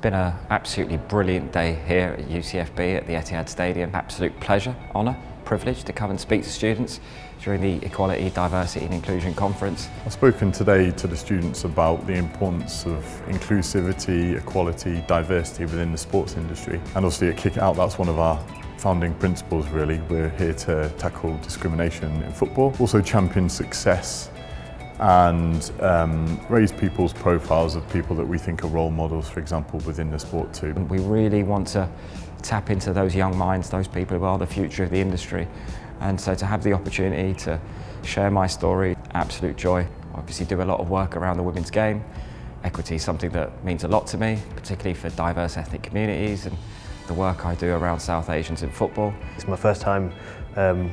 been an absolutely brilliant day here at UCFB at the Etihad Stadium. Absolute pleasure, honour, privilege to come and speak to students during the Equality, Diversity and Inclusion Conference. I've spoken today to the students about the importance of inclusivity, equality, diversity within the sports industry. And obviously at Kick It Out, that's one of our founding principles really. We're here to tackle discrimination in football, also champion success and raise people's profiles of people that we think are role models, for example, within the sport too. We really want to tap into those young minds, those people who are the future of the industry. And so to have the opportunity to share my story, absolute joy. Obviously do a lot of work around the women's game. Equity is something that means a lot to me, particularly for diverse ethnic communities and the work I do around South Asians in football. It's my first time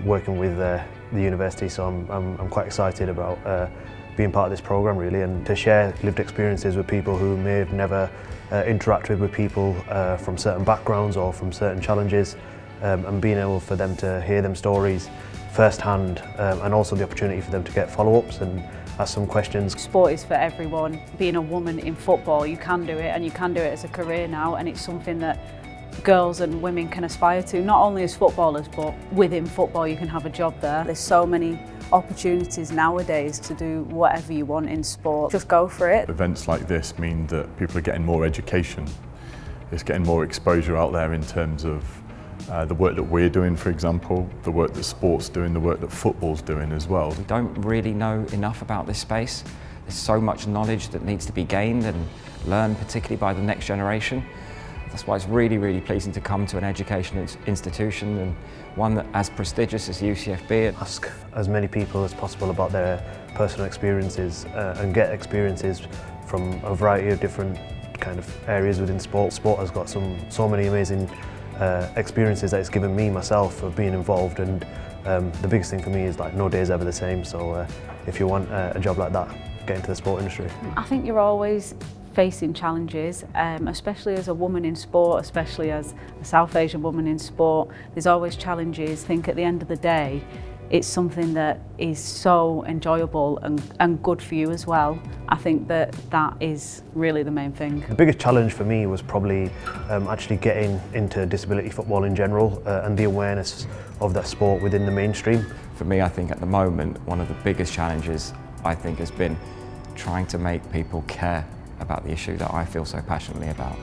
working with the university, so I'm quite excited about being part of this programme really, and to share lived experiences with people who may have never interacted with people from certain backgrounds or from certain challenges, and being able for them to hear them stories firsthand, and also the opportunity for them to get follow-ups and ask some questions. Sport is for everyone. Being a woman in football, you can do it, and you can do it as a career now, and it's something that girls and women can aspire to, not only as footballers, but within football you can have a job there. There's so many opportunities nowadays to do whatever you want in sport. Just go for it. Events like this mean that people are getting more education. It's getting more exposure out there in terms of the work that we're doing, for example, the work that sport's doing, the work that football's doing as well. We don't really know enough about this space. There's so much knowledge that needs to be gained and learned, particularly by the next generation. That's why it's really, really pleasing to come to an educational institution, and one that as prestigious as UCFB. Ask as many people as possible about their personal experiences and get experiences from a variety of different kind of areas within sport. Sport has got so many amazing experiences that it's given me myself of being involved, and the biggest thing for me is like no day is ever the same, so if you want a job like that, get into the sport industry. I think you're always facing challenges, especially as a woman in sport, especially as a South Asian woman in sport. There's always challenges. I think at the end of the day, it's something that is so enjoyable and good for you as well. I think that is really the main thing. The biggest challenge for me was probably actually getting into disability football in general and the awareness of that sport within the mainstream. For me, I think at the moment, one of the biggest challenges I think has been trying to make people care about the issue that I feel so passionately about.